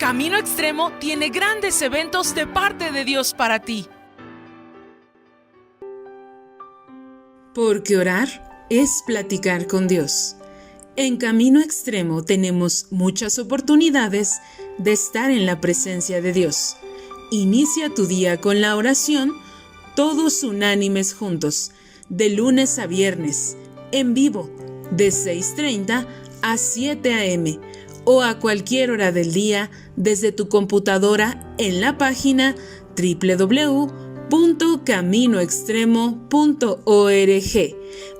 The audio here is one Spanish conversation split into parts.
Camino Extremo tiene grandes eventos de parte de Dios para ti. Porque orar es platicar con Dios. En Camino Extremo tenemos muchas oportunidades de estar en la presencia de Dios. Inicia tu día con la oración, todos unánimes juntos, de lunes a viernes, en vivo, de 6:30 a 7 a.m. o a cualquier hora del día desde tu computadora en la página www.caminoextremo.org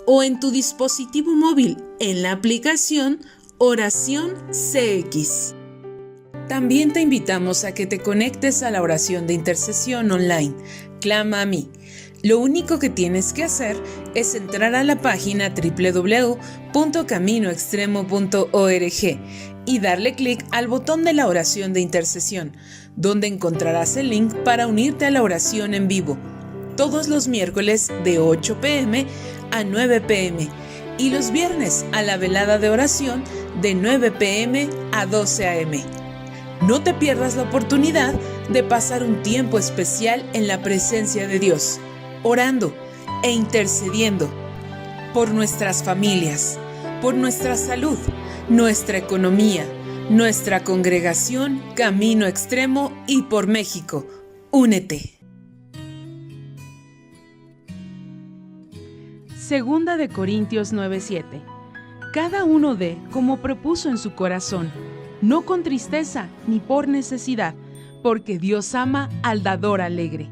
o en tu dispositivo móvil en la aplicación Oración CX. También te invitamos a que te conectes a la oración de intercesión online, Clama a mí. Lo único que tienes que hacer es entrar a la página www.caminoextremo.org y darle clic al botón de la oración de intercesión, donde encontrarás el link para unirte a la oración en vivo, todos los miércoles de 8 p.m. a 9 p.m. y los viernes a la velada de oración de 9 p.m. a 12 a.m. No te pierdas la oportunidad de pasar un tiempo especial en la presencia de Dios, orando e intercediendo por nuestras familias, por nuestra salud, nuestra economía, nuestra congregación Camino Extremo y por México. Únete. Segunda de Corintios 9:7. Cada uno dé como propuso en su corazón, no con tristeza ni por necesidad, porque Dios ama al dador alegre.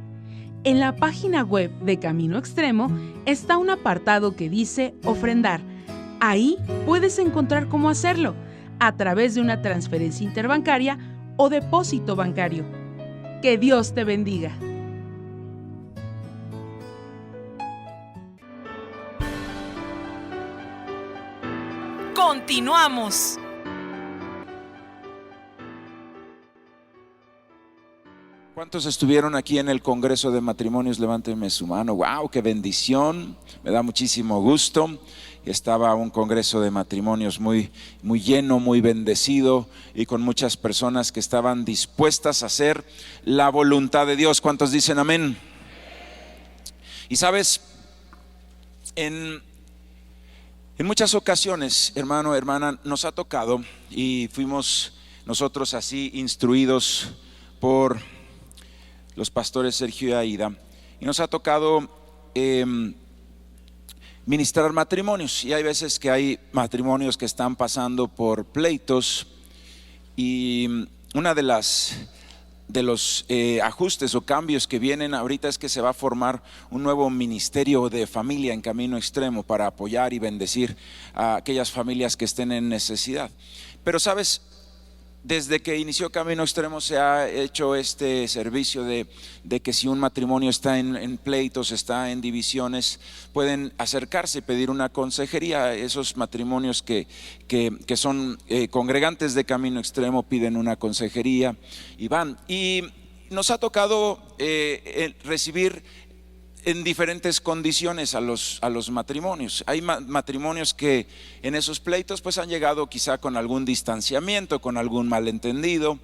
En la página web de Camino Extremo está un apartado que dice ofrendar. Ahí puedes encontrar cómo hacerlo, a través de una transferencia interbancaria o depósito bancario. Que Dios te bendiga. Continuamos. ¿Cuántos estuvieron aquí en el Congreso de Matrimonios? Levánteme su mano. ¡Wow! ¡Qué bendición! Me da muchísimo gusto. Estaba un Congreso de Matrimonios muy lleno, muy bendecido y con muchas personas que estaban dispuestas a hacer la voluntad de Dios. ¿Cuántos dicen amén? Y sabes, en muchas ocasiones, hermano, hermana, nos ha tocado y fuimos nosotros así instruidos por los pastores Sergio y Aida, y nos ha tocado ministrar matrimonios, y hay veces que hay matrimonios que están pasando por pleitos, y una de los ajustes o cambios que vienen ahorita es que se va a formar un nuevo ministerio de familia en Camino Extremo para apoyar y bendecir a aquellas familias que estén en necesidad. Pero sabes, desde que inició Camino Extremo se ha hecho este servicio de que si un matrimonio está en pleitos, está en divisiones, pueden acercarse y pedir una consejería. Esos matrimonios que son congregantes de Camino Extremo piden una consejería y van. Y nos ha tocado recibir en diferentes condiciones a los matrimonios. Hay matrimonios que en esos pleitos pues han llegado quizá con algún distanciamiento, con algún malentendido,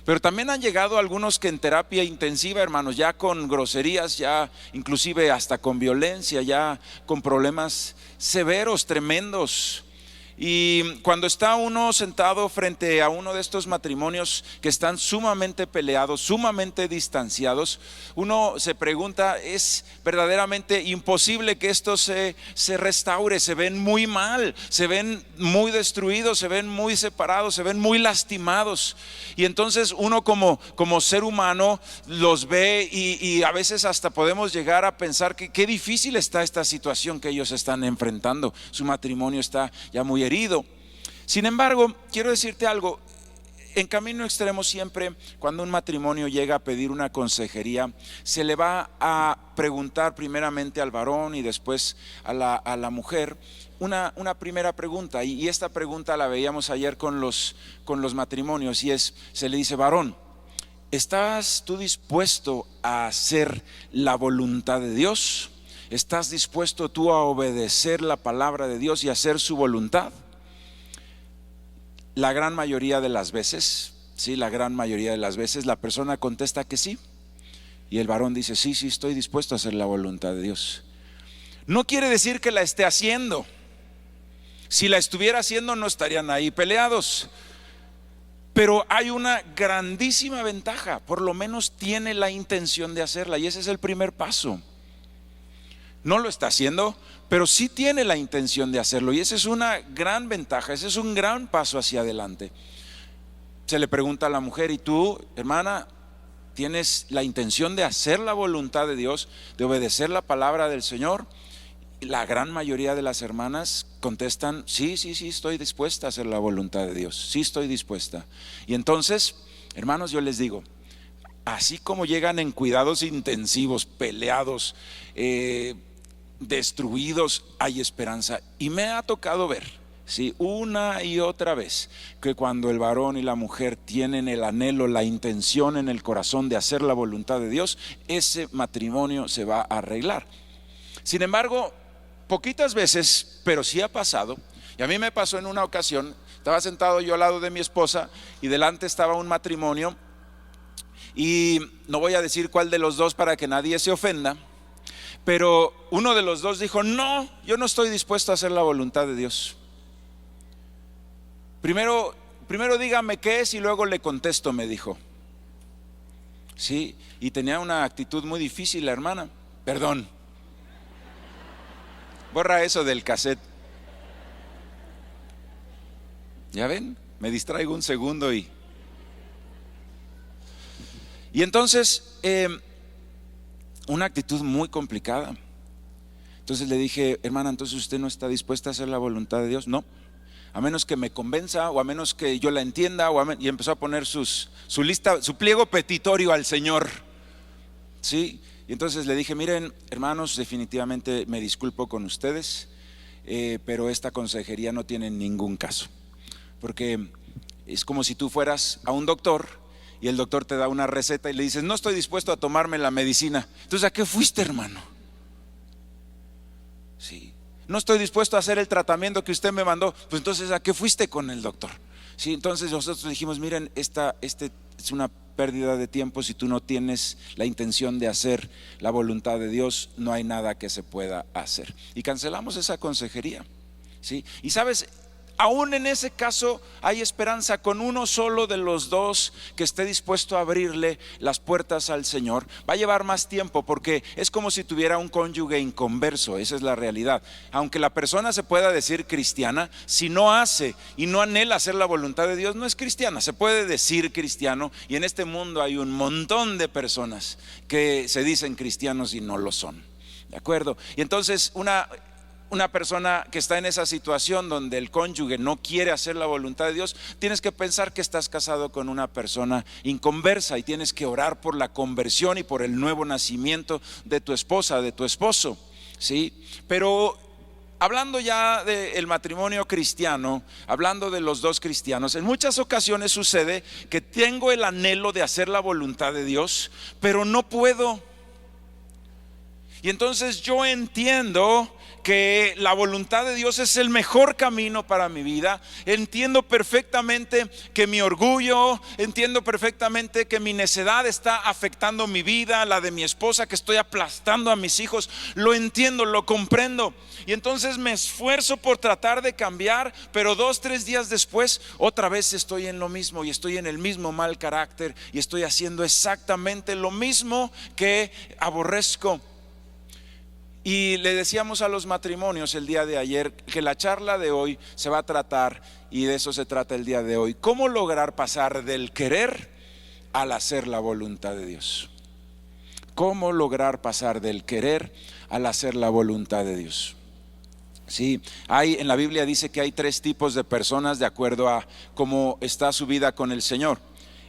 pero también han llegado algunos que en terapia intensiva, hermanos, ya con groserías, ya inclusive hasta con violencia, ya con problemas severos, tremendos. Y cuando está uno sentado frente a uno de estos matrimonios que están sumamente peleados, sumamente distanciados, uno se pregunta, ¿es verdaderamente imposible que esto se restaure? Se ven muy mal, se ven muy destruidos, se ven muy separados, se ven muy lastimados. Y entonces uno como ser humano los ve y a veces hasta podemos llegar a pensar que qué difícil está esta situación que ellos están enfrentando. Su matrimonio está ya muy herido. Sin embargo, quiero decirte algo. En Camino Extremo siempre, cuando un matrimonio llega a pedir una consejería, se le va a preguntar primeramente al varón y después a la mujer una primera pregunta, y esta pregunta la veíamos ayer con los matrimonios, y se le dice: varón, ¿estás tú dispuesto a hacer la voluntad de Dios? ¿Estás dispuesto tú a obedecer la palabra de Dios y hacer su voluntad? La gran mayoría de las veces sí, la gran mayoría de las veces la persona contesta que sí. Y el varón dice, sí, estoy dispuesto a hacer la voluntad de Dios. No quiere decir que la esté haciendo. Si la estuviera haciendo no estarían ahí peleados. Pero hay una grandísima ventaja, por lo menos tiene la intención de hacerla, y ese es el primer paso. No lo está haciendo, pero sí tiene la intención de hacerlo, y esa es una gran ventaja, ese es un gran paso hacia adelante. Se le pregunta a la mujer, ¿y tú, hermana, tienes la intención de hacer la voluntad de Dios, de obedecer la palabra del Señor? La gran mayoría de las hermanas contestan, sí, estoy dispuesta a hacer la voluntad de Dios, sí estoy dispuesta. Y entonces, hermanos, yo les digo, así como llegan en cuidados intensivos, peleados, destruidos, hay esperanza. Y me ha tocado ver, sí, una y otra vez, que cuando el varón y la mujer tienen el anhelo, la intención en el corazón de hacer la voluntad de Dios, ese matrimonio se va a arreglar. Sin embargo, poquitas veces, pero sí ha pasado, y a mí me pasó en una ocasión. Estaba sentado yo al lado de mi esposa y delante estaba un matrimonio, y no voy a decir cuál de los dos para que nadie se ofenda, pero uno de los dos dijo, no, yo no estoy dispuesto a hacer la voluntad de Dios. Primero dígame qué es y luego le contesto, me dijo. Sí, y tenía una actitud muy difícil la hermana. Perdón, borra eso del cassette. ¿Ya ven? Me distraigo un segundo y entonces una actitud muy complicada. Entonces le dije, hermana, entonces usted no está dispuesta a hacer la voluntad de Dios. No, a menos que me convenza, o a menos que yo la entienda, y empezó a poner su lista, su pliego petitorio al Señor. Sí. Y entonces le dije, miren, hermanos, definitivamente me disculpo con ustedes, pero esta consejería no tiene ningún caso. Porque es como si tú fueras a un doctor y el doctor te da una receta y le dices, no estoy dispuesto a tomarme la medicina. Entonces, ¿a qué fuiste, hermano? Sí. No estoy dispuesto a hacer el tratamiento que usted me mandó. Pues entonces, ¿a qué fuiste con el doctor? Sí, entonces nosotros dijimos, miren, este es una pérdida de tiempo. Si tú no tienes la intención de hacer la voluntad de Dios, no hay nada que se pueda hacer. Y cancelamos esa consejería, ¿sí? Y sabes, aún en ese caso hay esperanza. Con uno solo de los dos que esté dispuesto a abrirle las puertas al Señor, va a llevar más tiempo, porque es como si tuviera un cónyuge inconverso. Esa es la realidad. Aunque la persona se pueda decir cristiana, si no hace y no anhela hacer la voluntad de Dios, no es cristiana. Se puede decir cristiano, y en este mundo hay un montón de personas que se dicen cristianos y no lo son. ¿De acuerdo? Y entonces una persona que está en esa situación donde el cónyuge no quiere hacer la voluntad de Dios, tienes que pensar que estás casado con una persona inconversa, y tienes que orar por la conversión y por el nuevo nacimiento de tu esposa, de tu esposo, ¿sí? Pero hablando ya del matrimonio cristiano, hablando de los dos cristianos, en muchas ocasiones sucede que tengo el anhelo de hacer la voluntad de Dios, pero no puedo. Y entonces yo entiendo que la voluntad de Dios es el mejor camino para mi vida. Entiendo perfectamente que mi orgullo, entiendo perfectamente que mi necedad está afectando mi vida, la de mi esposa, que estoy aplastando a mis hijos. Lo entiendo, lo comprendo. Y entonces me esfuerzo por tratar de cambiar, pero 2-3 días después otra vez estoy en lo mismo, y estoy en el mismo mal carácter, y estoy haciendo exactamente lo mismo que aborrezco. Y le decíamos a los matrimonios el día de ayer que la charla de hoy se va a tratar, y de eso se trata el día de hoy: cómo lograr pasar del querer al hacer la voluntad de Dios. Cómo lograr pasar del querer al hacer la voluntad de Dios. Sí, en la Biblia dice que hay 3 tipos de personas de acuerdo a cómo está su vida con el Señor.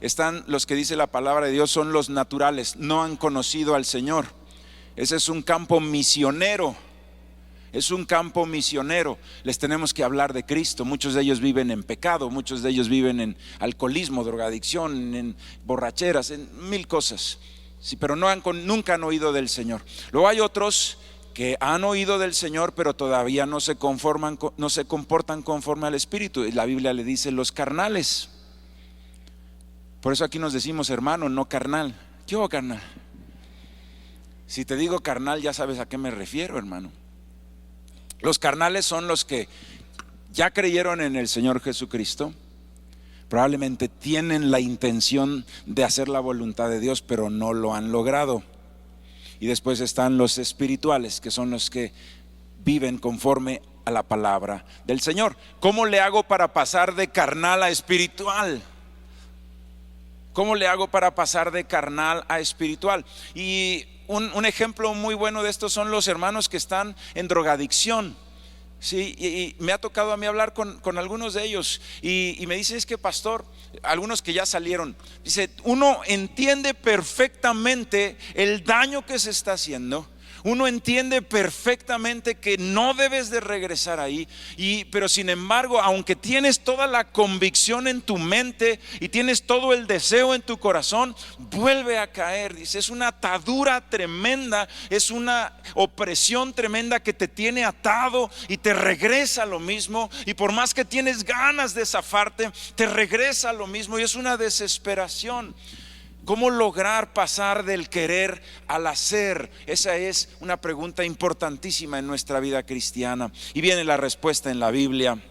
Están los que dice la palabra de Dios, son los naturales, no han conocido al Señor. Ese es un campo misionero. Es un campo misionero. Les tenemos que hablar de Cristo. Muchos de ellos viven en pecado, muchos de ellos viven en alcoholismo, drogadicción, en borracheras, en 1000 cosas. Sí, pero nunca han oído del Señor. Luego hay otros que han oído del Señor, pero todavía no se comportan conforme al Espíritu. La Biblia le dice los carnales. Por eso aquí nos decimos hermano, no carnal. ¿Qué hubo, carnal? Si te digo carnal, ya sabes a qué me refiero, hermano. Los carnales son los que ya creyeron en el Señor Jesucristo. Probablemente tienen la intención de hacer la voluntad de Dios, pero no lo han logrado. Y después están los espirituales, que son los que viven conforme a la palabra del Señor. ¿Cómo le hago para pasar de carnal a espiritual? ¿Cómo le hago para pasar de carnal a espiritual? Y un ejemplo muy bueno de esto son los hermanos que están en drogadicción. Sí, y me ha tocado a mí hablar con algunos de ellos y me dice, es que pastor, algunos que ya salieron, dice, uno entiende perfectamente el daño que se está haciendo. Uno entiende perfectamente que no debes de regresar ahí, pero sin embargo, aunque tienes toda la convicción en tu mente y tienes todo el deseo en tu corazón, vuelve a caer. Dice, es una atadura tremenda, es una opresión tremenda que te tiene atado y te regresa a lo mismo. Y por más que tienes ganas de zafarte, te regresa a lo mismo y es una desesperación. ¿Cómo lograr pasar del querer al hacer? Esa es una pregunta importantísima en nuestra vida cristiana. Y viene la respuesta en la Biblia.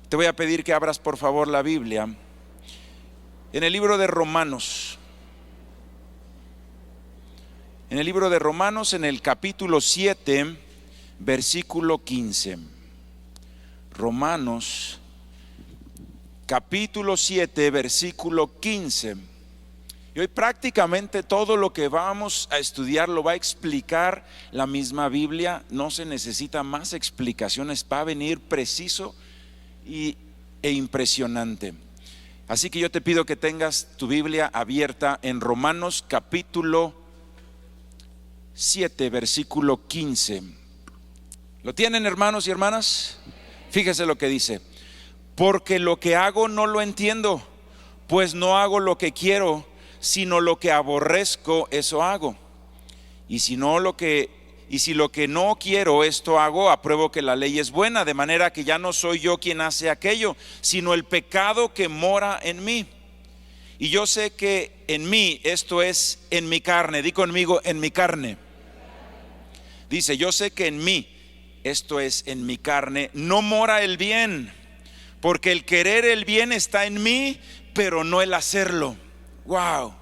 Te voy a pedir que abras por favor la Biblia en el libro de Romanos. En el libro de Romanos, en el capítulo 7, versículo 15. Romanos, capítulo 7, versículo 15. Y hoy prácticamente todo lo que vamos a estudiar lo va a explicar la misma Biblia. No se necesita más explicaciones, va a venir preciso e impresionante. Así que yo te pido que tengas tu Biblia abierta en Romanos capítulo 7, versículo 15. ¿Lo tienen, hermanos y hermanas? Fíjese lo que dice: porque lo que hago no lo entiendo, pues no hago lo que quiero, sino lo que aborrezco, eso hago. Y si lo que no quiero, esto hago, apruebo que la ley es buena, de manera que ya no soy yo quien hace aquello, sino el pecado que mora en mí. Y yo sé que en mí, esto es en mi carne, di conmigo, en mi carne. Dice, yo sé que en mí, esto es en mi carne, no mora el bien, porque el querer el bien está en mí, pero no el hacerlo. Wow.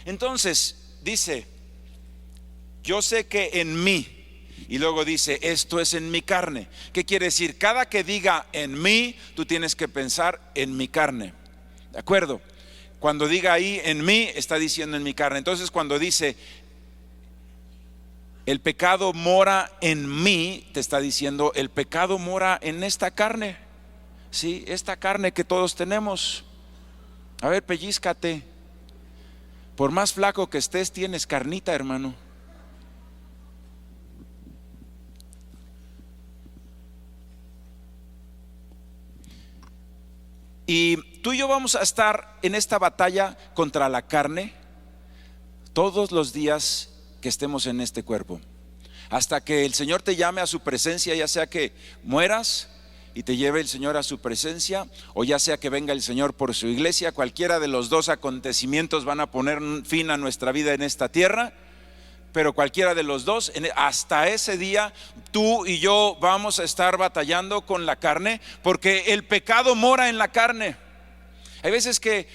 Entonces dice, yo sé que en mí, y luego dice, esto es en mi carne. ¿Qué quiere decir? Cada que diga en mí, tú tienes que pensar en mi carne. ¿De acuerdo? Cuando diga ahí en mí, está diciendo en mi carne. Entonces cuando dice el pecado mora en mí, te está diciendo el pecado mora en esta carne. Sí, esta carne que todos tenemos. A ver, pellízcate. Por más flaco que estés, tienes carnita, hermano. Y tú y yo vamos a estar en esta batalla contra la carne todos los días que estemos en este cuerpo, hasta que el Señor te llame a su presencia, ya sea que mueras y te lleve el Señor a su presencia, o ya sea que venga el Señor por su iglesia. Cualquiera de los dos acontecimientos van a poner fin a nuestra vida en esta tierra, pero cualquiera de los dos, hasta ese día tú y yo vamos a estar batallando con la carne, porque el pecado mora en la carne. Hay veces que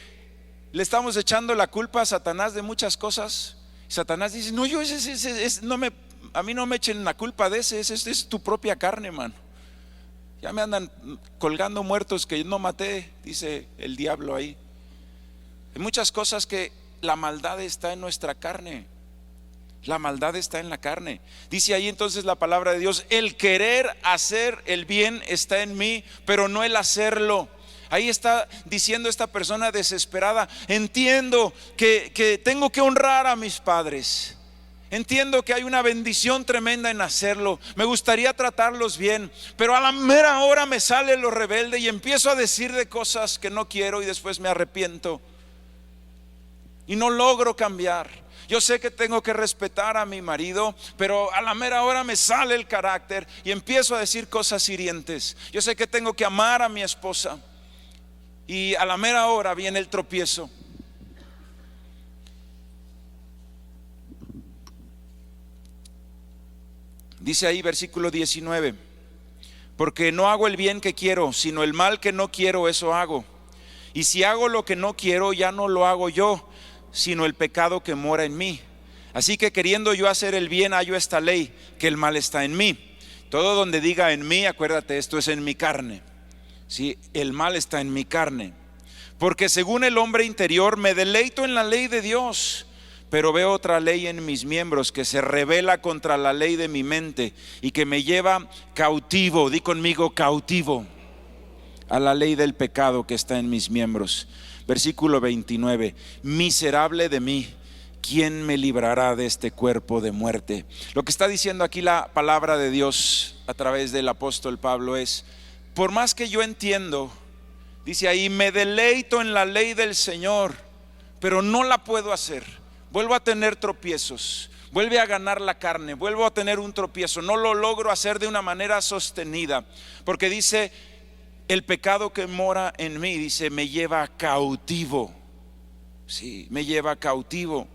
le estamos echando la culpa a Satanás de muchas cosas. Satanás dice, no, yo a mí no me echen la culpa de ese es tu propia carne, man. Ya me andan colgando muertos que no maté, dice el diablo ahí. Hay muchas cosas que la maldad está en nuestra carne. La maldad está en la carne. Dice ahí entonces la palabra de Dios, el querer hacer el bien está en mí, pero no el hacerlo. Ahí está diciendo esta persona desesperada, entiendo que tengo que honrar a mis padres. Entiendo que hay una bendición tremenda en hacerlo. Me gustaría tratarlos bien, pero a la mera hora me sale lo rebelde y empiezo a decir de cosas que no quiero y después me arrepiento y no logro cambiar. Yo sé que tengo que respetar a mi marido, pero a la mera hora me sale el carácter y empiezo a decir cosas hirientes. Yo sé que tengo que amar a mi esposa y a la mera hora viene el tropiezo. Dice ahí versículo 19, porque no hago el bien que quiero, sino el mal que no quiero, eso hago. Y si hago lo que no quiero, ya no lo hago yo, sino el pecado que mora en mí. Así que queriendo yo hacer el bien, hallo esta ley, que el mal está en mí. Todo donde diga en mí, acuérdate, esto es en mi carne. ¿Sí? El mal está en mi carne. Porque según el hombre interior me deleito en la ley de Dios, pero veo otra ley en mis miembros que se rebela contra la ley de mi mente y que me lleva cautivo, di conmigo, cautivo, a la ley del pecado que está en mis miembros. Versículo 29, miserable de mí, ¿quién me librará de este cuerpo de muerte? Lo que está diciendo aquí la palabra de Dios a través del apóstol Pablo es, por más que yo entiendo, dice ahí, me deleito en la ley del Señor, pero no la puedo hacer. Vuelvo a tener tropiezos, vuelve a ganar la carne, vuelvo a tener un tropiezo, no lo logro hacer de una manera sostenida, porque dice, el pecado que mora en mí, dice, me lleva cautivo. Sí, me lleva cautivo.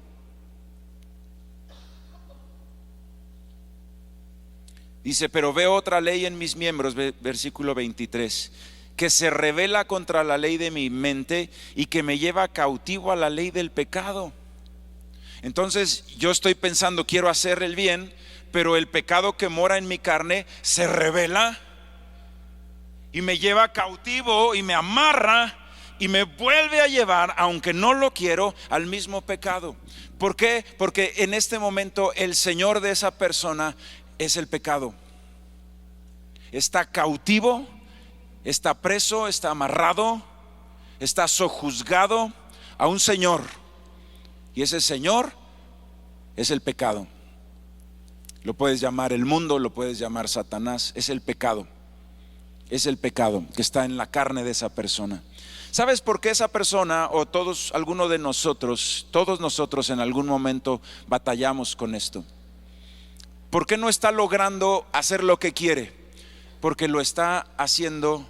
Dice, pero veo otra ley en mis miembros, versículo 23, que se rebela contra la ley de mi mente y que me lleva cautivo a la ley del pecado. Entonces yo estoy pensando, quiero hacer el bien, pero el pecado que mora en mi carne se rebela y me lleva cautivo y me amarra y me vuelve a llevar, aunque no lo quiero, al mismo pecado. ¿Por qué? Porque en este momento el señor de esa persona es el pecado. Está cautivo, está preso, está amarrado, está sojuzgado a un señor, y ese señor es el pecado. Lo puedes llamar el mundo, lo puedes llamar Satanás, es el pecado. Es el pecado que está en la carne de esa persona. ¿Sabes por qué esa persona o alguno de nosotros, todos nosotros en algún momento batallamos con esto? ¿Por qué no está logrando hacer lo que quiere? Porque lo está haciendo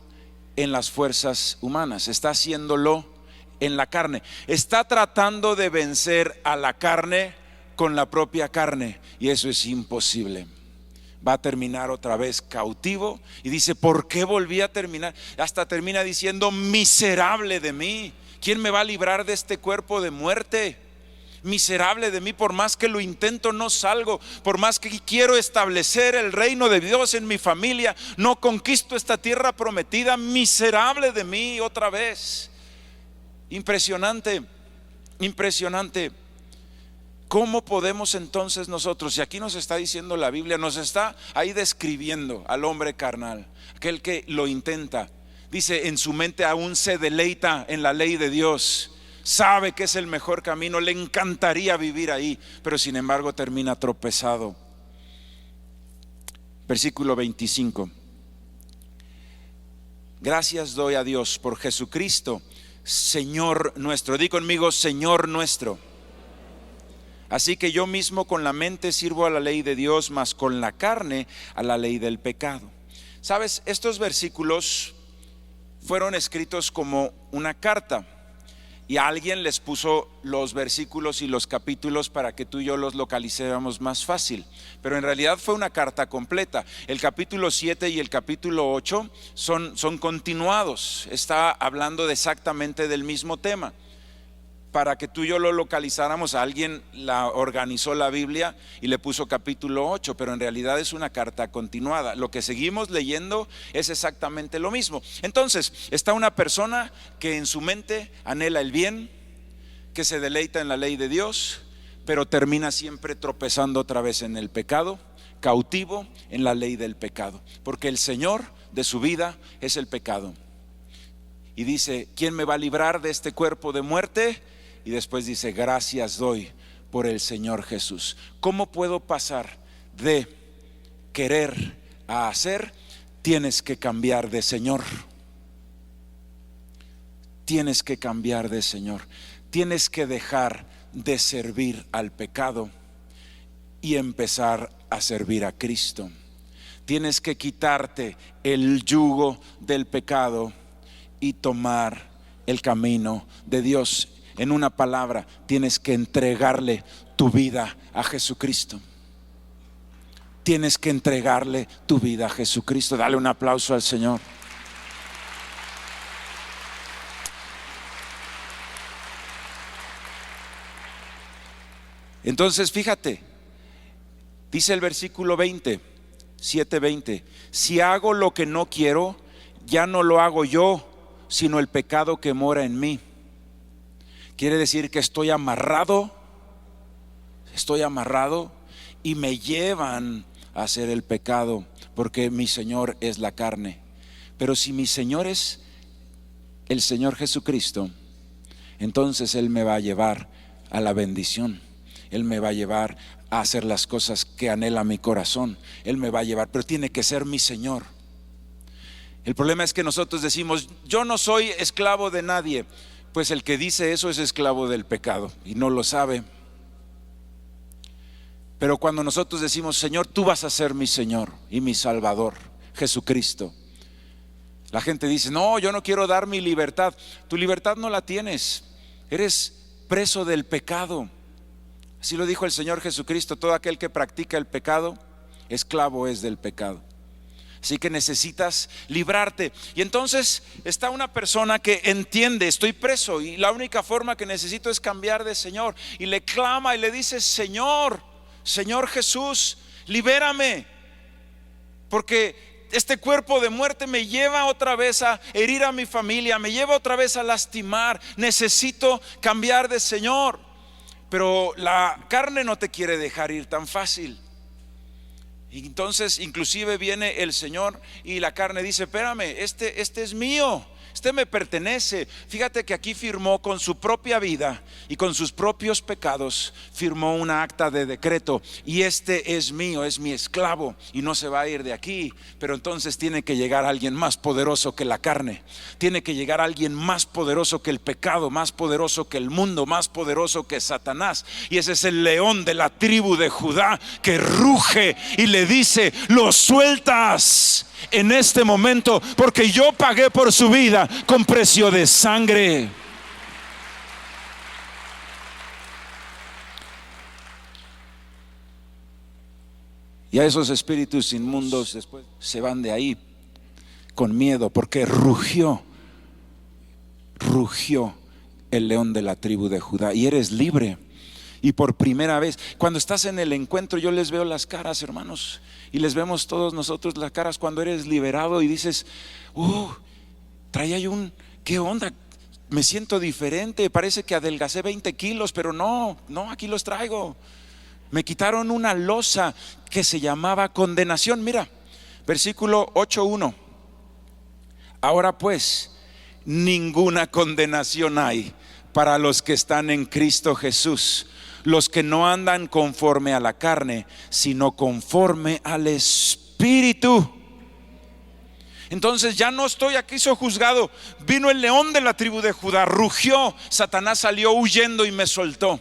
en las fuerzas humanas, está haciéndolo en la carne. Está tratando de vencer a la carne con la propia carne, y eso es imposible. Va a terminar otra vez cautivo, y dice, ¿por qué volví a terminar? Hasta termina diciendo, miserable de mí, ¿quién me va a librar de este cuerpo de muerte? Miserable de mí, por más que lo intento no salgo, por más que quiero establecer el reino de Dios en mi familia, no conquisto esta tierra prometida. Miserable de mí otra vez. Impresionante, impresionante. ¿Cómo podemos entonces nosotros, y aquí nos está diciendo la Biblia, nos está ahí describiendo al hombre carnal, aquel que lo intenta, dice, en su mente aún se deleita en la ley de Dios, sabe que es el mejor camino, le encantaría vivir ahí, pero sin embargo termina tropezado. Versículo 25. Gracias doy a Dios por Jesucristo, Señor nuestro. Di conmigo, Señor nuestro. Así que yo mismo con la mente sirvo a la ley de Dios, mas con la carne a la ley del pecado. Sabes, estos versículos fueron escritos como una carta, y alguien les puso los versículos y los capítulos para que tú y yo los localicáramos más fácil, pero en realidad fue una carta completa. El capítulo 7 y el capítulo 8 son continuados, está hablando exactamente del mismo tema. Para que tú y yo lo localizáramos, alguien la organizó la Biblia y le puso capítulo 8, pero en realidad es una carta continuada. Lo que seguimos leyendo es exactamente lo mismo. Entonces, está una persona que en su mente anhela el bien, que se deleita en la ley de Dios, pero termina siempre tropezando otra vez en el pecado, cautivo en la ley del pecado, porque el Señor de su vida es el pecado. Y dice, ¿quién me va a librar de este cuerpo de muerte? Y después dice, gracias doy por el Señor Jesús. ¿Cómo puedo pasar de querer a hacer? Tienes que cambiar de Señor. Tienes que cambiar de Señor. Tienes que dejar de servir al pecado y empezar a servir a Cristo. Tienes que quitarte el yugo del pecado y tomar el camino de Dios. En una palabra, tienes que entregarle tu vida a Jesucristo. tienes que entregarle tu vida a Jesucristo. Dale un aplauso al Señor. Entonces fíjate, dice el versículo 20, 7:20, si hago lo que no quiero, ya no lo hago yo, sino el pecado que mora en mí. Quiere decir que estoy amarrado y me llevan a hacer el pecado, porque mi Señor es la carne. Pero si mi Señor es el Señor Jesucristo, entonces Él me va a llevar a la bendición. Él me va a llevar a hacer las cosas que anhela mi corazón. Él me va a llevar, pero tiene que ser mi Señor. El problema es que nosotros decimos, yo no soy esclavo de nadie. Pues el que dice eso es esclavo del pecado y no lo sabe. Pero cuando nosotros decimos, Señor, tú vas a ser mi Señor y mi Salvador, Jesucristo, la gente dice, no, yo no quiero dar mi libertad. Tu libertad no la tienes, eres preso del pecado. Así lo dijo el Señor Jesucristo, todo aquel que practica el pecado, esclavo es del pecado. Así que necesitas librarte. Y entonces está una persona que entiende, estoy preso y la única forma que necesito es cambiar de Señor. Y le clama y le dice, Señor Jesús, libérame, porque este cuerpo de muerte me lleva otra vez a herir a mi familia, me lleva otra vez a lastimar. Necesito cambiar de Señor. Pero la carne no te quiere dejar ir tan fácil. Y entonces inclusive viene el Señor y la carne dice, espérame, este es mío, este me pertenece. Fíjate que aquí firmó con su propia vida y con sus propios pecados, firmó una acta de decreto, y este es mío, es mi esclavo y no se va a ir de aquí. Pero entonces tiene que llegar alguien más poderoso que la carne, tiene que llegar alguien más poderoso que el pecado, más poderoso que el mundo, más poderoso que Satanás. Y ese es el león de la tribu de Judá que ruge y le dice, lo sueltas en este momento, porque yo pagué por su vida con precio de sangre. Y a esos espíritus inmundos después se van de ahí con miedo, porque rugió el león de la tribu de Judá, y eres libre. Y por primera vez, cuando estás en el encuentro, yo les veo las caras, hermanos, y les vemos todos nosotros las caras cuando eres liberado y dices, traía yo ¿qué onda? Me siento diferente, parece que adelgacé 20 kilos, pero no, aquí los traigo. Me quitaron una losa que se llamaba condenación. Mira, versículo 8:1. Ahora pues, ninguna condenación hay para los que están en Cristo Jesús, los que no andan conforme a la carne, sino conforme al Espíritu. Entonces ya no estoy aquí sojuzgado. Vino el león de la tribu de Judá, rugió, Satanás salió huyendo y me soltó.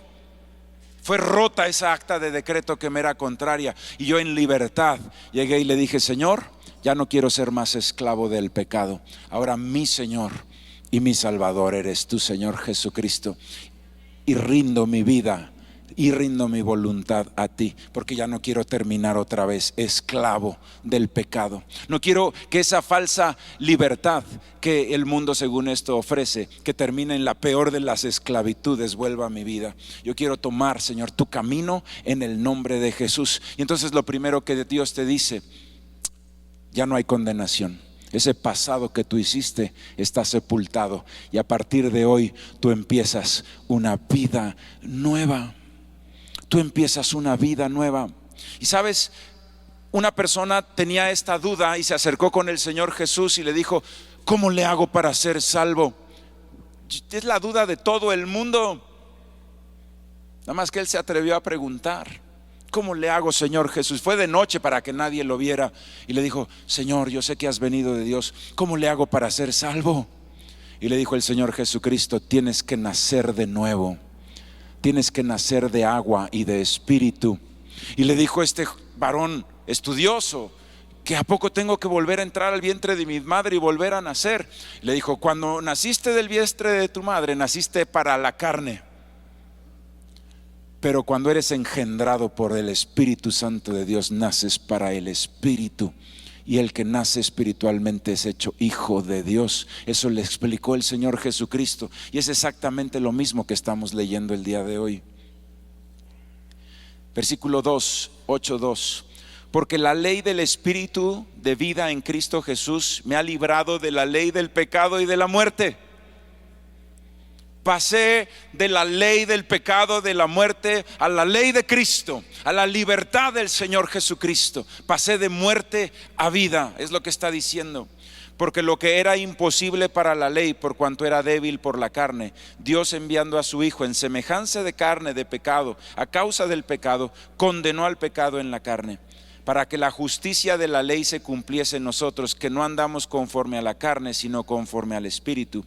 Fue rota esa acta de decreto que me era contraria, y yo en libertad llegué y le dije, Señor, ya no quiero ser más esclavo del pecado. Ahora mi Señor y mi Salvador eres tú, Señor Jesucristo, y rindo mi vida y rindo mi voluntad a ti, porque ya no quiero terminar otra vez esclavo del pecado. No quiero que esa falsa libertad que el mundo según esto ofrece, que termine en la peor de las esclavitudes, vuelva a mi vida. Yo quiero tomar, Señor, tu camino en el nombre de Jesús. Y entonces lo primero que Dios te dice, ya no hay condenación. Ese pasado que tú hiciste está sepultado, y a partir de hoy tú empiezas una vida nueva. Tú empiezas una vida nueva. Y sabes, una persona tenía esta duda y se acercó con el Señor Jesús y le dijo, ¿cómo le hago para ser salvo? Es la duda de todo el mundo. Nada más que él se atrevió a preguntar, ¿cómo le hago, Señor Jesús? Fue de noche para que nadie lo viera, y le dijo, Señor, yo sé que has venido de Dios, ¿cómo le hago para ser salvo? Y le dijo el Señor Jesucristo, tienes que nacer de nuevo. Tienes que nacer de agua y de espíritu. Y le dijo este varón estudioso, ¿que a poco tengo que volver a entrar al vientre de mi madre y volver a nacer? Le dijo, cuando naciste del vientre de tu madre, naciste para la carne, Pero cuando eres engendrado por el Espíritu Santo de Dios, naces para el Espíritu. Y el que nace espiritualmente es hecho hijo de Dios. Eso le explicó el Señor Jesucristo. Y es exactamente lo mismo que estamos leyendo el día de hoy. Versículo 2, 8:2. Porque la ley del Espíritu de vida en Cristo Jesús me ha librado de la ley del pecado y de la muerte. Pasé de la ley del pecado, de la muerte, a la ley de Cristo, a la libertad del Señor Jesucristo. Pasé de muerte a vida, es lo que está diciendo. Porque lo que era imposible para la ley, por cuanto era débil por la carne, Dios, enviando a su Hijo en semejanza de carne de pecado, a causa del pecado, condenó al pecado en la carne, para que la justicia de la ley se cumpliese en nosotros, que no andamos conforme a la carne, sino conforme al Espíritu.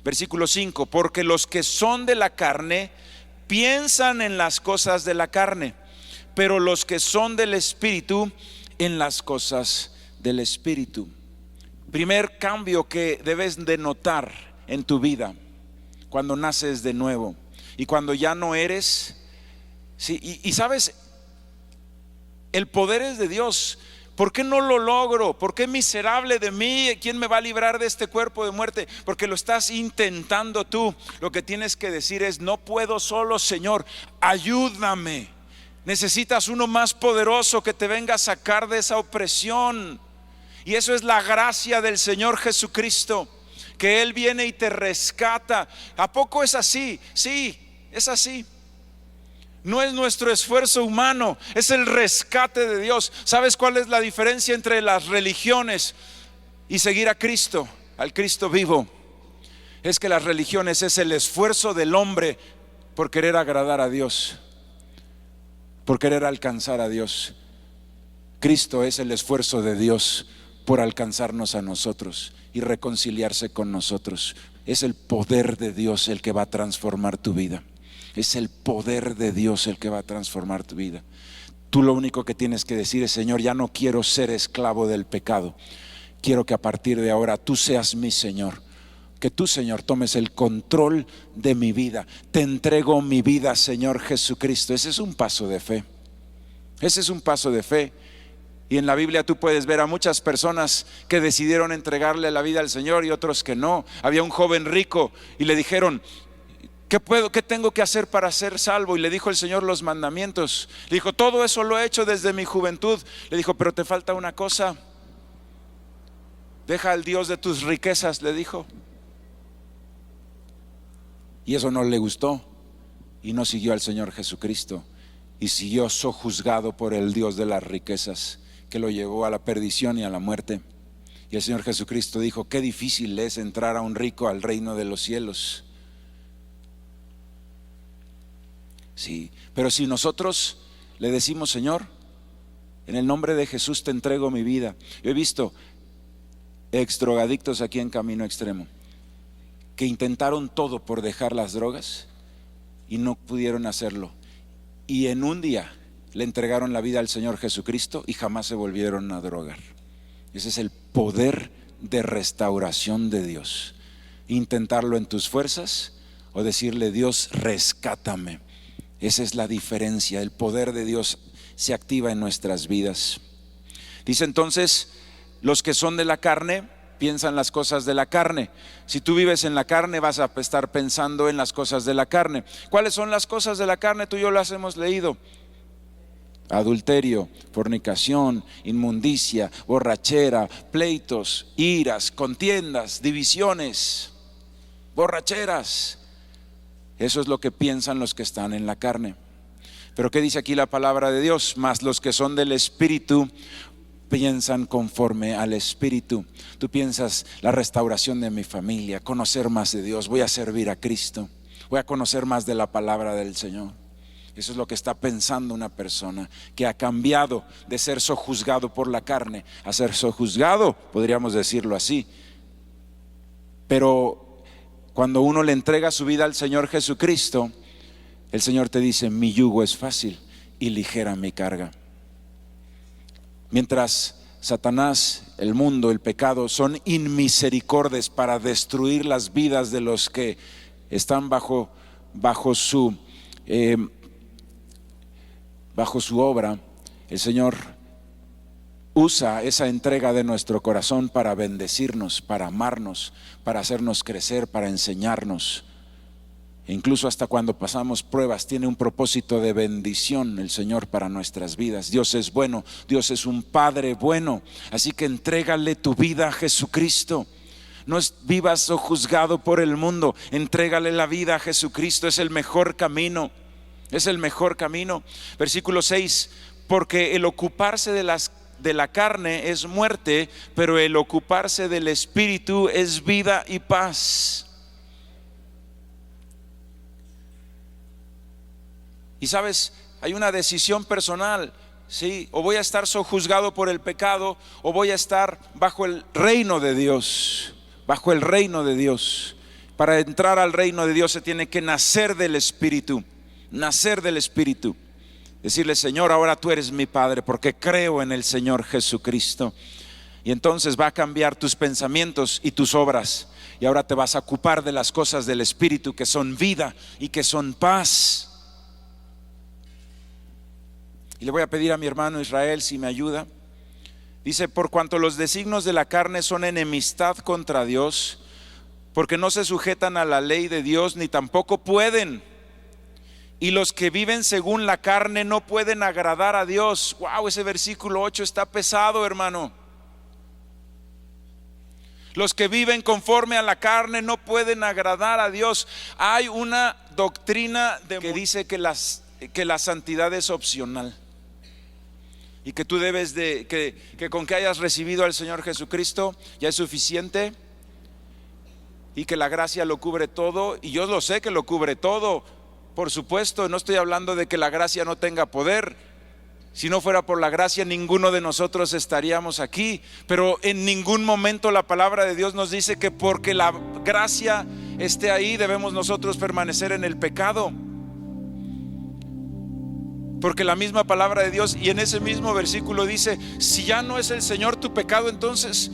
Versículo 5, porque los que son de la carne piensan en las cosas de la carne, pero los que son del Espíritu en las cosas del Espíritu. Primer cambio que debes de notar en tu vida cuando naces de nuevo y cuando ya no eres, ¿sí? Y sabes, el poder es de Dios. ¿Por qué no lo logro? ¿Por qué miserable de mí? ¿Quién me va a librar de este cuerpo de muerte? Porque lo estás intentando tú. Lo que tienes que decir es: no puedo solo, Señor, ayúdame. Necesitas uno más poderoso que te venga a sacar de esa opresión. Y eso es la gracia del Señor Jesucristo, que Él viene y te rescata. ¿A poco es así? Sí, es así. No es nuestro esfuerzo humano, es el rescate de Dios. ¿Sabes cuál es la diferencia entre las religiones y seguir a Cristo, al Cristo vivo? Es que las religiones es el esfuerzo del hombre por querer agradar a Dios, por querer alcanzar a Dios. Cristo es el esfuerzo de Dios por alcanzarnos a nosotros y reconciliarse con nosotros. Es el poder de Dios el que va a transformar tu vida. Es el poder de Dios el que va a transformar tu vida. Tú lo único que tienes que decir es: Señor, ya no quiero ser esclavo del pecado. Quiero que a partir de ahora tú seas mi Señor. Que tú, Señor, tomes el control de mi vida. Te entrego mi vida, Señor Jesucristo. Ese es un paso de fe. Ese es un paso de fe. Y en la Biblia tú puedes ver a muchas personas que decidieron entregarle la vida al Señor y otros que no. Había un joven rico y le dijeron: ¿qué tengo que hacer para ser salvo? Y le dijo el Señor los mandamientos. Le dijo: todo eso lo he hecho desde mi juventud. Le dijo: pero te falta una cosa. Deja al Dios de tus riquezas, le dijo. Y eso no le gustó y no siguió al Señor Jesucristo, y siguió sojuzgado por el Dios de las riquezas, que lo llevó a la perdición y a la muerte. Y el Señor Jesucristo dijo: qué difícil es entrar a un rico al reino de los cielos. Sí, pero si nosotros le decimos: Señor, en el nombre de Jesús te entrego mi vida. Yo he visto exdrogadictos aquí en Camino Extremo que intentaron todo por dejar las drogas y no pudieron hacerlo, y en un día le entregaron la vida al Señor Jesucristo y jamás se volvieron a drogar. Ese es el poder de restauración de Dios. Intentarlo en tus fuerzas o decirle: Dios, rescátame. Esa es la diferencia. El poder de Dios se activa en nuestras vidas. Dice entonces: los que son de la carne piensan las cosas de la carne. Si tú vives en la carne, vas a estar pensando en las cosas de la carne. ¿Cuáles son las cosas de la carne? Tú y yo las hemos leído: adulterio, fornicación, inmundicia, borrachera, pleitos, iras, contiendas, divisiones, borracheras. Eso es lo que piensan los que están en la carne. Pero ¿qué dice aquí la palabra de Dios? Mas los que son del Espíritu piensan conforme al Espíritu. Tú piensas: la restauración de mi familia, conocer más de Dios, voy a servir a Cristo, voy a conocer más de la palabra del Señor. Eso es lo que está pensando una persona que ha cambiado de ser sojuzgado por la carne a ser sojuzgado, podríamos decirlo así. Pero cuando uno le entrega su vida al Señor Jesucristo, el Señor te dice: mi yugo es fácil y ligera mi carga. Mientras Satanás, el mundo, el pecado son inmisericordias para destruir las vidas de los que están bajo su bajo su obra, el Señor usa esa entrega de nuestro corazón para bendecirnos, para amarnos, para hacernos crecer, para enseñarnos. E incluso hasta cuando pasamos pruebas, tiene un propósito de bendición el Señor para nuestras vidas. Dios es bueno, Dios es un Padre bueno. Así que entrégale tu vida a Jesucristo. No vivas sojuzgado por el mundo, entrégale la vida a Jesucristo, es el mejor camino. Es el mejor camino. Versículo 6, porque el ocuparse de la carne es muerte, pero el ocuparse del Espíritu es vida y paz. Y sabes, hay una decisión personal, ¿sí? O voy a estar sojuzgado por el pecado, o voy a estar bajo el reino de Dios. Bajo el reino de Dios. Para entrar al reino de Dios se tiene que nacer del Espíritu. Nacer del Espíritu. Decirle: Señor, ahora tú eres mi Padre, porque creo en el Señor Jesucristo. Y entonces va a cambiar tus pensamientos y tus obras. Y ahora te vas a ocupar de las cosas del Espíritu, que son vida y que son paz. Y le voy a pedir a mi hermano Israel si me ayuda. Dice: por cuanto los designios de la carne son enemistad contra Dios, porque no se sujetan a la ley de Dios, ni tampoco pueden. Y los que viven según la carne no pueden agradar a Dios. Wow, ese versículo 8 está pesado, hermano. Los que viven conforme a la carne no pueden agradar a Dios. Hay una doctrina que dice que la santidad es opcional. Y que tú debes que con que hayas recibido al Señor Jesucristo ya es suficiente. Y que la gracia lo cubre todo. Y yo lo sé que lo cubre todo. Por supuesto, no estoy hablando de que la gracia no tenga poder. Si no fuera por la gracia, ninguno de nosotros estaríamos aquí. Pero en ningún momento la palabra de Dios nos dice que porque la gracia esté ahí, debemos nosotros permanecer en el pecado. Porque la misma palabra de Dios, y en ese mismo versículo dice: si ya no es el Señor tu pecado, entonces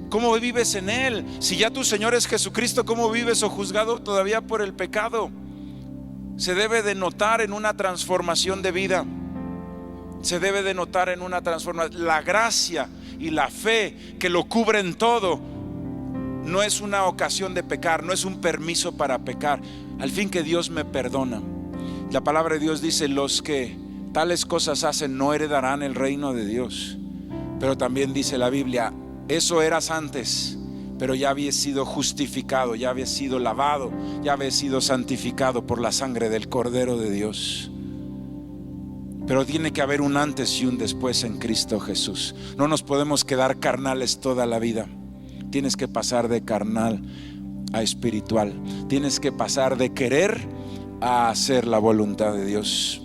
¿cómo vives en Él? Si ya tu Señor es Jesucristo, ¿cómo vives juzgado todavía por el pecado? Se debe de notar en una transformación de vida. Se debe de notar en una transformación. La gracia y la fe que lo cubren todo no es una ocasión de pecar, no es un permiso para pecar. Al fin que Dios me perdona. La palabra de Dios dice: los que tales cosas hacen no heredarán el reino de Dios. Pero también dice la Biblia: eso eras antes, pero ya habías sido justificado, ya habías sido lavado, ya habías sido santificado por la sangre del Cordero de Dios. Pero tiene que haber un antes y un después en Cristo Jesús. No nos podemos quedar carnales toda la vida. Tienes que pasar de carnal a espiritual. Tienes que pasar de querer a hacer la voluntad de Dios.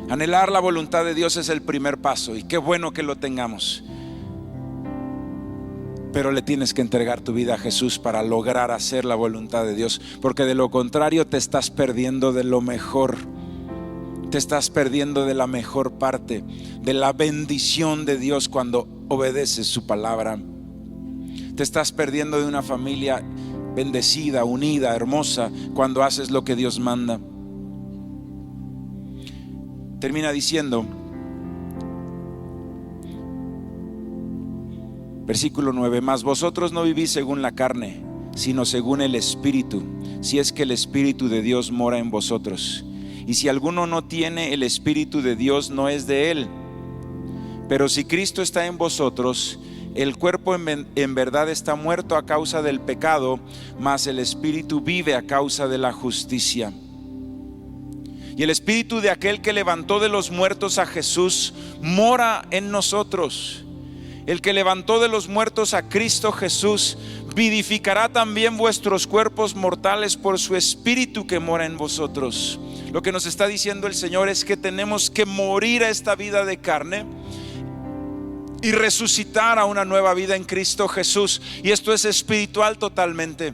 Anhelar la voluntad de Dios es el primer paso, y qué bueno que lo tengamos. Pero le tienes que entregar tu vida a Jesús para lograr hacer la voluntad de Dios, porque de lo contrario te estás perdiendo de lo mejor. Te estás perdiendo de la mejor parte, de la bendición de Dios cuando obedeces su palabra. Te estás perdiendo de una familia bendecida, unida, hermosa, cuando haces lo que Dios manda. Termina diciendo, versículo 9: mas vosotros no vivís según la carne, sino según el Espíritu, si es que el Espíritu de Dios mora en vosotros. Y si alguno no tiene el Espíritu de Dios, no es de él. Pero si Cristo está en vosotros, el cuerpo en verdad está muerto a causa del pecado, mas el Espíritu vive a causa de la justicia. Y el Espíritu de aquel que levantó de los muertos a Jesús mora en nosotros. El que levantó de los muertos a Cristo Jesús vivificará también vuestros cuerpos mortales por su Espíritu que mora en vosotros. Lo que nos está diciendo el Señor es que tenemos que morir a esta vida de carne y resucitar a una nueva vida en Cristo Jesús. Y esto es espiritual totalmente.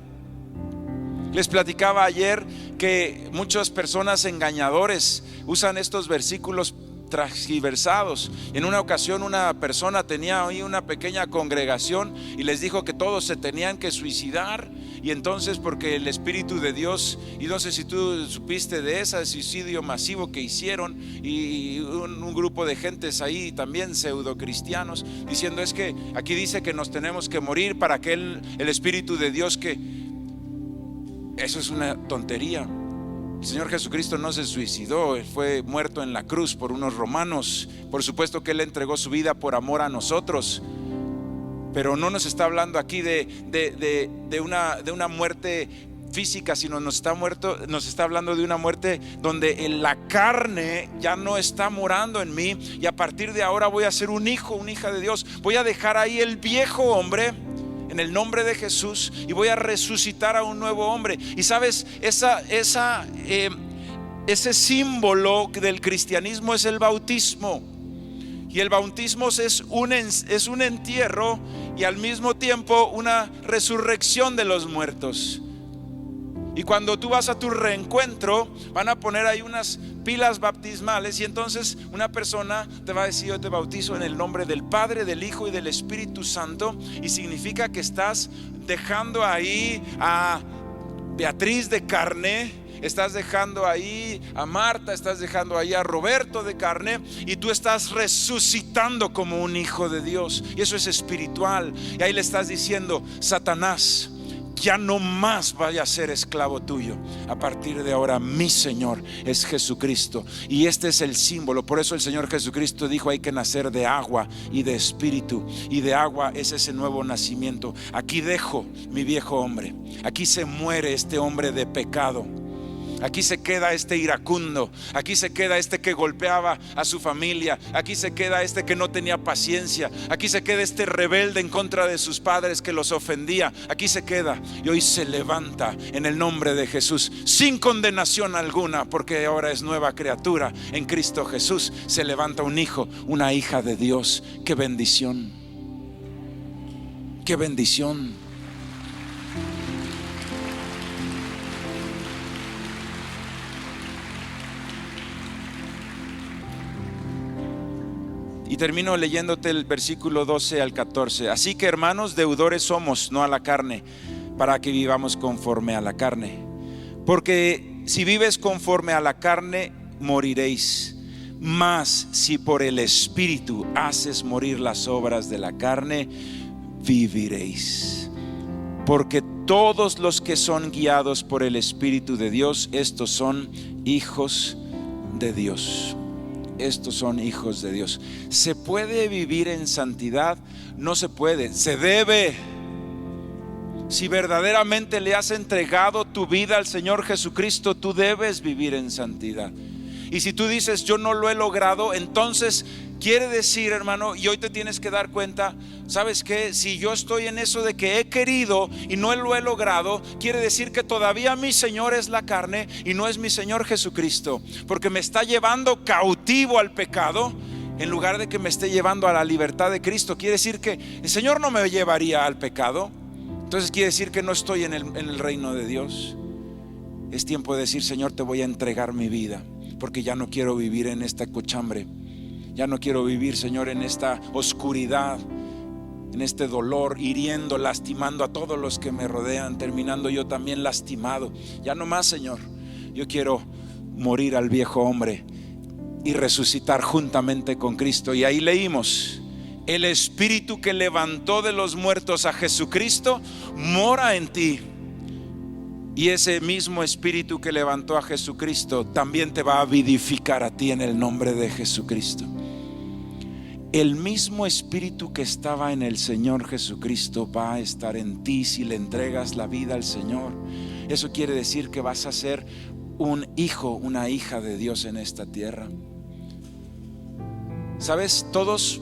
Les platicaba ayer que muchas personas engañadores usan estos versículos transgiversados. En una ocasión una persona tenía ahí una pequeña congregación y les dijo que todos se tenían que suicidar. Y entonces, porque el Espíritu de Dios, y no sé si tú supiste de ese suicidio masivo que hicieron, y un grupo de gentes ahí también pseudo cristianos, diciendo es que aquí dice que nos tenemos que morir para que el Espíritu de Dios, que eso es una tontería. El Señor Jesucristo no se suicidó, Él fue muerto en la cruz por unos romanos. Por supuesto que Él entregó su vida por amor a nosotros, pero no nos está hablando aquí de una muerte física, sino nos está hablando de una muerte donde la carne ya no está morando en mí, y a partir de ahora voy a ser un hijo, una hija de Dios. Voy a dejar ahí el viejo hombre en el nombre de Jesús y voy a resucitar a un nuevo hombre. Y sabes, ese símbolo del cristianismo es el bautismo. Y el bautismo es un entierro y al mismo tiempo una resurrección de los muertos. Y cuando tú vas a tu reencuentro, van a poner ahí unas pilas bautismales, y entonces una persona te va a decir: yo te bautizo en el nombre del Padre, del Hijo y del Espíritu Santo. Y significa que estás dejando ahí a Beatriz de carne, estás dejando ahí a Marta, estás dejando ahí a Roberto de carne, y tú estás resucitando como un hijo de Dios. Y eso es espiritual. Y ahí le estás diciendo: Satanás, ya no más vaya a ser esclavo tuyo. A partir de ahora mi Señor es Jesucristo. Y este es el símbolo. Por eso el Señor Jesucristo dijo: hay que nacer de agua y de espíritu. Y de agua es ese nuevo nacimiento. Aquí dejo mi viejo hombre. Aquí se muere este hombre de pecado. Aquí se queda este iracundo. Aquí se queda este que golpeaba a su familia. Aquí se queda este que no tenía paciencia. Aquí se queda este rebelde en contra de sus padres que los ofendía. Aquí se queda, y hoy se levanta en el nombre de Jesús, sin condenación alguna, porque ahora es nueva criatura en Cristo Jesús. Se levanta un hijo, una hija de Dios. Qué bendición, qué bendición. Y termino leyéndote el versículo 12 al 14. Así que, hermanos, deudores somos, no a la carne, para que vivamos conforme a la carne. Porque si vives conforme a la carne, moriréis. Mas si por el Espíritu haces morir las obras de la carne, viviréis. Porque todos los que son guiados por el Espíritu de Dios, estos son hijos de Dios. Estos son hijos de Dios. ¿Se puede vivir en santidad? No se puede, se debe. Si verdaderamente le has entregado tu vida al Señor Jesucristo, tú debes vivir en santidad. Y si tú dices: yo no lo he logrado, entonces quiere decir, hermano, y hoy te tienes que dar cuenta, ¿sabes qué? Si yo estoy en eso de que he querido y no lo he logrado, quiere decir que todavía mi Señor es la carne y no es mi Señor Jesucristo, porque me está llevando cautivo al pecado en lugar de que me esté llevando a la libertad de Cristo. Quiere decir que el Señor no me llevaría al pecado. Entonces quiere decir que no estoy en el reino de Dios. Es tiempo de decir: Señor, te voy a entregar mi vida, porque ya no quiero vivir en esta cochambre. Ya no quiero vivir, Señor, en esta oscuridad, en este dolor, hiriendo, lastimando a todos los que me rodean, terminando yo también lastimado. Ya no más, Señor. Yo quiero morir al viejo hombre y resucitar juntamente con Cristo. Y ahí leímos: el Espíritu que levantó de los muertos a Jesucristo mora en ti. Y ese mismo Espíritu que levantó a Jesucristo también te va a vivificar a ti en el nombre de Jesucristo. El mismo Espíritu que estaba en el Señor Jesucristo va a estar en ti si le entregas la vida al Señor. Eso quiere decir que vas a ser un hijo, una hija de Dios en esta tierra. ¿Sabes? Todas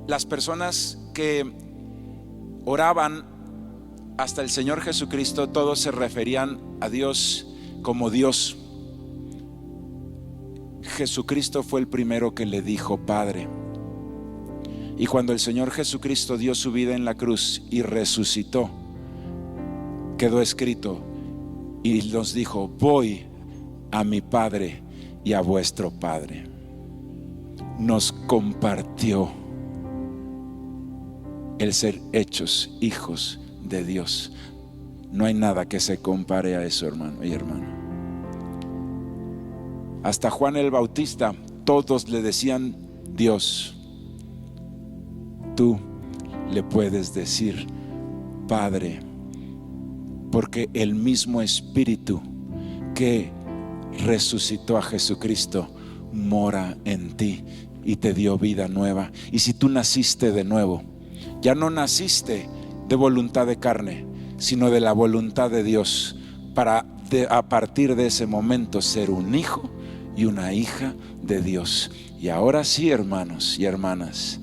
las personas que oraban hasta el Señor Jesucristo, todos se referían a Dios como Dios. Jesucristo fue el primero que le dijo Padre. Y cuando el Señor Jesucristo dio su vida en la cruz y resucitó, quedó escrito y nos dijo: voy a mi Padre y a vuestro Padre. nos compartió el ser hechos hijos de Dios. No hay nada que se compare a eso, hermano y hermana. Hasta Juan el Bautista, todos le decían Dios. Tú le puedes decir Padre, porque el mismo Espíritu que resucitó a Jesucristo mora en ti y te dio vida nueva. Y si tú naciste de nuevo, ya no naciste de voluntad de carne, sino de la voluntad de Dios, para a partir de ese momento ser un hijo y una hija de Dios. Y ahora sí, hermanos y hermanas,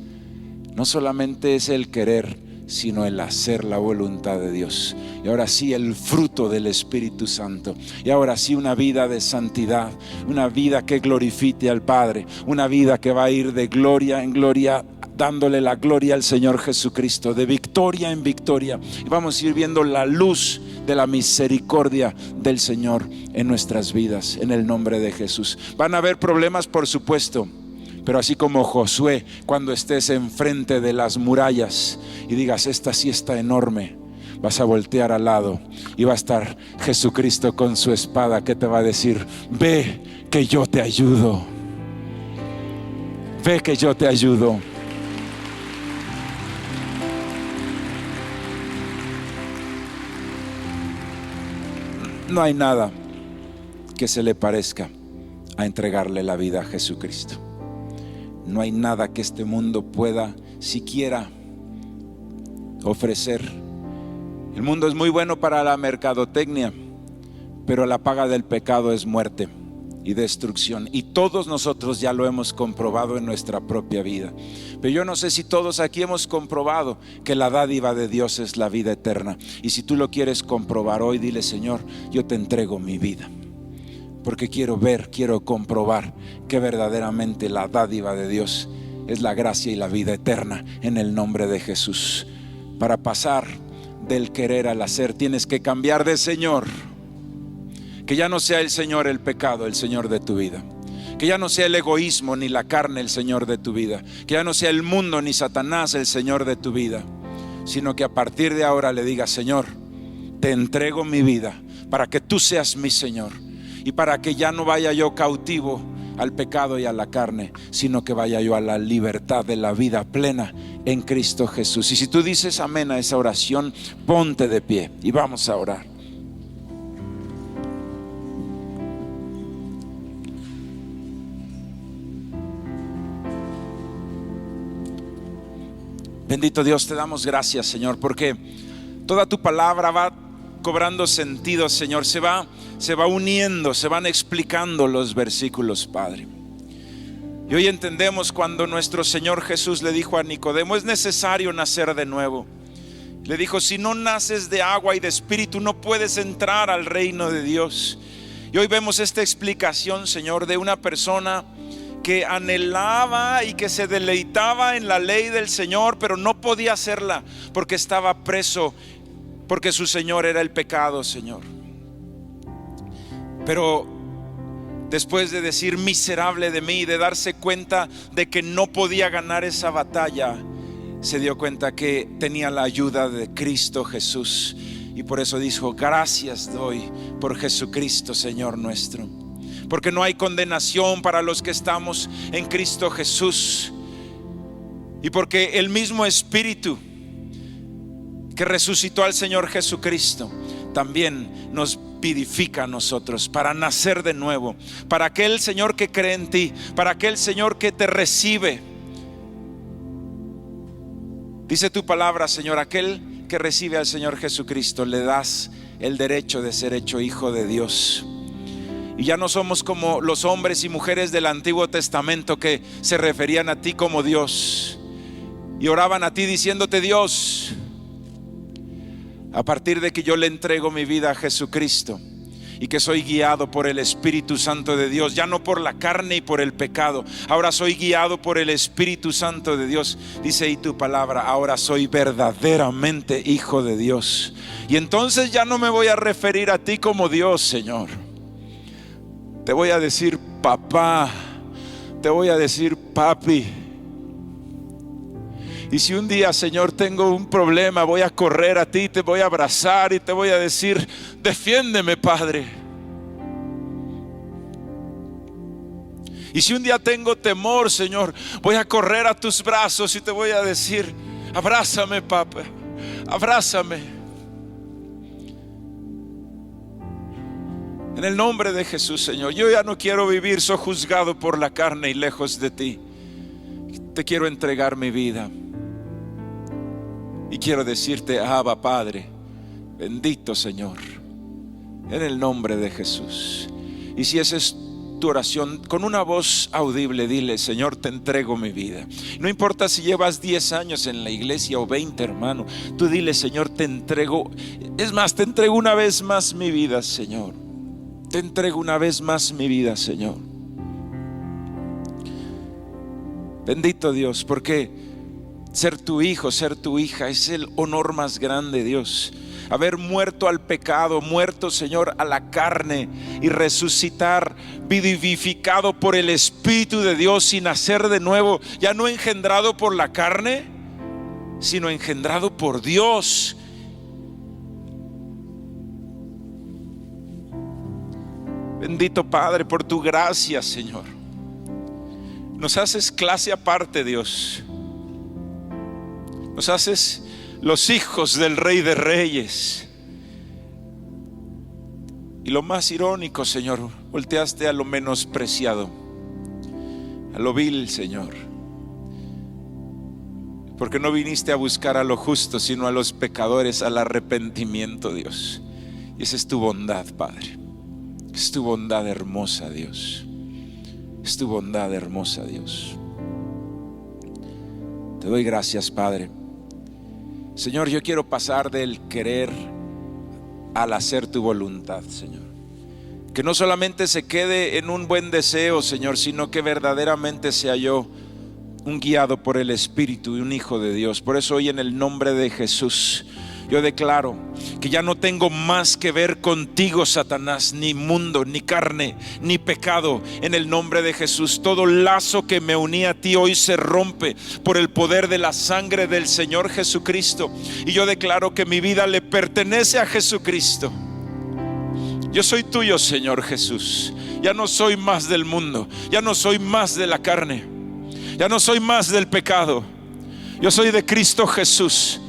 no solamente es el querer, sino el hacer la voluntad de Dios. Y ahora sí el fruto del Espíritu Santo. Y ahora sí una vida de santidad, una vida que glorifique al Padre, una vida que va a ir de gloria en gloria, dándole la gloria al Señor Jesucristo, de victoria en victoria. Y vamos a ir viendo la luz de la misericordia del Señor en nuestras vidas, en el nombre de Jesús. Van a haber problemas, por supuesto, pero así como Josué, cuando estés enfrente de las murallas y digas, esta sí está enorme, vas a voltear al lado y va a estar Jesucristo con su espada, que te va a decir, ve que yo te ayudo, ve que yo te ayudo. No hay nada que se le parezca a entregarle la vida a Jesucristo. No hay nada que este mundo pueda siquiera ofrecer. El mundo es muy bueno para la mercadotecnia, pero la paga del pecado es muerte y destrucción. Y todos nosotros ya lo hemos comprobado en nuestra propia vida. Pero yo no sé si todos aquí hemos comprobado que la dádiva de Dios es la vida eterna. Y si tú lo quieres comprobar hoy, dile, Señor, yo te entrego mi vida, porque quiero ver, quiero comprobar que verdaderamente la dádiva de Dios es la gracia y la vida eterna, en el nombre de Jesús. Para pasar del querer al hacer, tienes que cambiar de Señor. Que ya no sea el Señor el pecado, el Señor de tu vida. Que ya no sea el egoísmo ni la carne el Señor de tu vida. Que ya no sea el mundo ni Satanás el Señor de tu vida, sino que a partir de ahora le digas, Señor, te entrego mi vida para que tú seas mi Señor, y para que ya no vaya yo cautivo al pecado y a la carne, sino que vaya yo a la libertad de la vida plena en Cristo Jesús. Y si tú dices amén a esa oración, ponte de pie y vamos a orar. Bendito Dios, te damos gracias, Señor, porque toda tu palabra va cobrando sentido, Señor. Se va uniendo, se van explicando los versículos, Padre. Y hoy entendemos cuando nuestro Señor Jesús le dijo a Nicodemo, es necesario nacer de nuevo. Le dijo, si no naces de agua y de espíritu, no puedes entrar al reino de Dios. Y hoy vemos esta explicación, Señor, de una persona que anhelaba y que se deleitaba en la ley del Señor, pero no podía hacerla porque estaba preso, porque su Señor era el pecado, Señor. Pero después de decir miserable de mí, de darse cuenta de que no podía ganar esa batalla, se dio cuenta que tenía la ayuda de Cristo Jesús, y por eso dijo, gracias doy por Jesucristo, Señor nuestro. Porque no hay condenación para los que estamos en Cristo Jesús. Y porque el mismo Espíritu que resucitó al Señor Jesucristo también nos vivifica a nosotros para nacer de nuevo. Para aquel Señor que cree en ti, para aquel Señor que te recibe. Dice tu palabra, Señor, aquel que recibe al Señor Jesucristo le das el derecho de ser hecho hijo de Dios. Y ya no somos como los hombres y mujeres del Antiguo Testamento que se referían a ti como Dios y oraban a ti diciéndote Dios. A partir de que yo le entrego mi vida a Jesucristo y que soy guiado por el Espíritu Santo de Dios, ya no por la carne y por el pecado, ahora soy guiado por el Espíritu Santo de Dios. Dice ahí tu palabra, ahora soy verdaderamente hijo de Dios. Y entonces ya no me voy a referir a ti como Dios, Señor. Te voy a decir papá, te voy a decir papi. Y si un día, Señor, tengo un problema, voy a correr a ti, te voy a abrazar y te voy a decir, defiéndeme, Padre. Y si un día tengo temor, Señor, voy a correr a tus brazos y te voy a decir, abrázame, papá, abrázame. En el nombre de Jesús, Señor, yo ya no quiero vivir sojuzgado por la carne y lejos de ti. Te quiero entregar mi vida. Y quiero decirte, Abba, Padre, bendito Señor, en el nombre de Jesús. Y si esa es tu oración, con una voz audible, dile, Señor, te entrego mi vida. No importa si llevas 10 años en la iglesia o 20, hermano. Tú dile, Señor, te entrego. Es más, te entrego una vez más mi vida, Señor. Te entrego una vez más mi vida, Señor. Bendito Dios, porque ser tu hijo, ser tu hija es el honor más grande, Dios. Haber muerto al pecado, muerto, Señor, a la carne y resucitar, vivificado por el Espíritu de Dios y nacer de nuevo, ya no engendrado por la carne, sino engendrado por Dios. Bendito Padre, por tu gracia, Señor. Nos haces clase aparte, Dios. Nos haces los hijos del Rey de Reyes. Y lo más irónico, Señor, volteaste a lo menospreciado, a lo vil, Señor. Porque no viniste a buscar a lo justo, sino a los pecadores, al arrepentimiento, Dios. Y esa es tu bondad, Padre. Es tu bondad hermosa, Dios. Es tu bondad hermosa, Dios. Te doy gracias, Padre. Señor, yo quiero pasar del querer al hacer tu voluntad, Señor. Que no solamente se quede en un buen deseo, Señor, sino que verdaderamente sea yo un guiado por el Espíritu y un hijo de Dios. Por eso hoy, en el nombre de Jesús, yo declaro que ya no tengo más que ver contigo, Satanás, ni mundo, ni carne, ni pecado. En el nombre de Jesús, todo lazo que me unía a ti hoy se rompe por el poder de la sangre del Señor Jesucristo. Y yo declaro que mi vida le pertenece a Jesucristo. Yo soy tuyo, Señor Jesús. Ya no soy más del mundo, ya no soy más de la carne, ya no soy más del pecado. Yo soy de Cristo Jesús.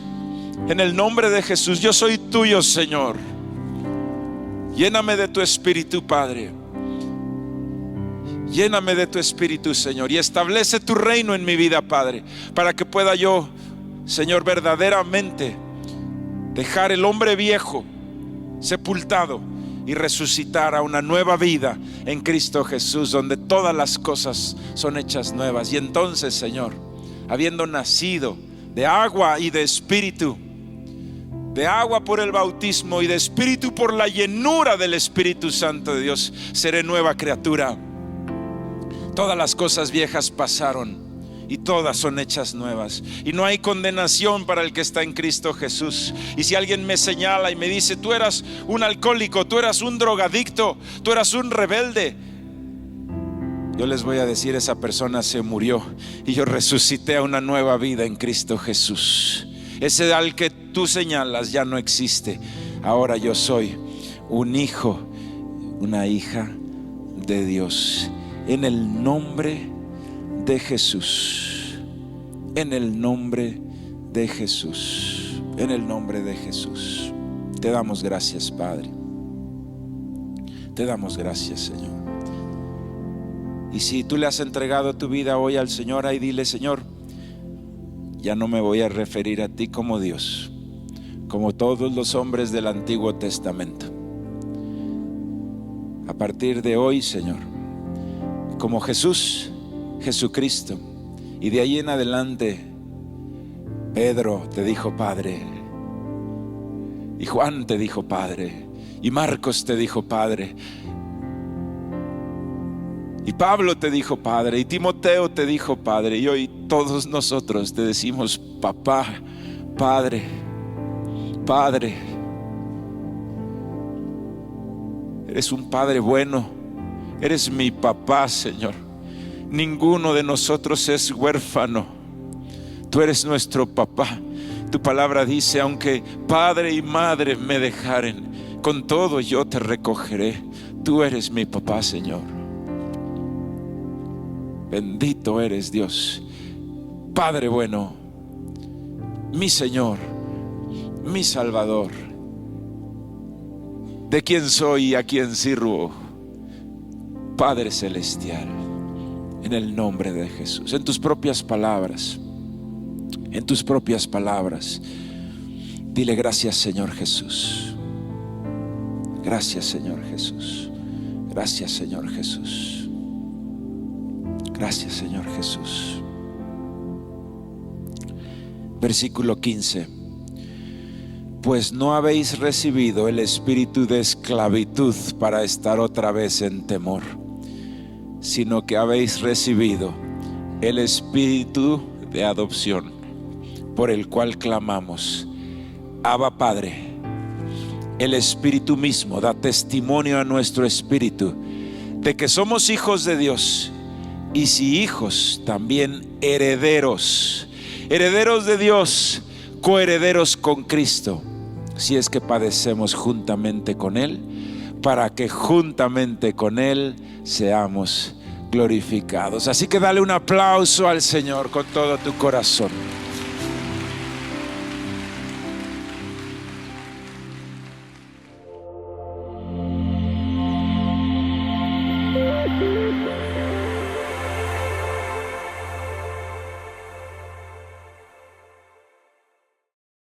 En el nombre de Jesús, yo soy tuyo, Señor. Lléname de tu Espíritu, Padre. Lléname de tu Espíritu, Señor, y establece tu reino en mi vida, Padre, para que pueda yo, Señor, verdaderamente dejar el hombre viejo sepultado y resucitar a una nueva vida en Cristo Jesús, donde todas las cosas son hechas nuevas. Y entonces, Señor, habiendo nacido de agua y de Espíritu, de agua por el bautismo y de Espíritu por la llenura del Espíritu Santo de Dios, seré nueva criatura. Todas las cosas viejas pasaron y todas son hechas nuevas. Y no hay condenación para el que está en Cristo Jesús. Y si alguien me señala y me dice, tú eras un alcohólico, tú eras un drogadicto, tú eras un rebelde, yo les voy a decir, esa persona se murió y yo resucité a una nueva vida en Cristo Jesús. Ese al que tú señalas ya no existe. Ahora yo soy un hijo, una hija de Dios. En el nombre de Jesús. En el nombre de Jesús. En el nombre de Jesús. Te damos gracias, Padre. Te damos gracias, Señor. Y si tú le has entregado tu vida hoy al Señor, ahí dile, Señor, ya no me voy a referir a ti como Dios, como todos los hombres del Antiguo Testamento. A partir de hoy, Señor, como Jesús, Jesucristo. Y de ahí en adelante, Pedro te dijo Padre, y Juan te dijo Padre, y Marcos te dijo Padre, y Pablo te dijo Padre, y Timoteo te dijo Padre, y hoy todos nosotros te decimos Papá, Padre, Padre. Eres un Padre bueno, eres mi papá, Señor. Ninguno de nosotros es huérfano. Tú eres nuestro papá. Tu palabra dice: aunque padre y madre me dejaren, con todo yo te recogeré. Tú eres mi papá, Señor. Bendito eres, Dios, Padre bueno, mi Señor, mi Salvador, de quien soy y a quien sirvo. Padre celestial, en el nombre de Jesús, en tus propias palabras, dile: gracias, Señor Jesús. Gracias, Señor Jesús. Gracias, Señor Jesús. Gracias, Señor Jesús. Versículo 15. Pues no habéis recibido el espíritu de esclavitud para estar otra vez en temor, sino que habéis recibido el espíritu de adopción, por el cual clamamos: Abba, Padre. El Espíritu mismo da testimonio a nuestro espíritu de que somos hijos de Dios, y si hijos, también herederos, herederos de Dios, coherederos con Cristo, si es que padecemos juntamente con Él, para que juntamente con Él seamos glorificados. Así que dale un aplauso al Señor con todo tu corazón.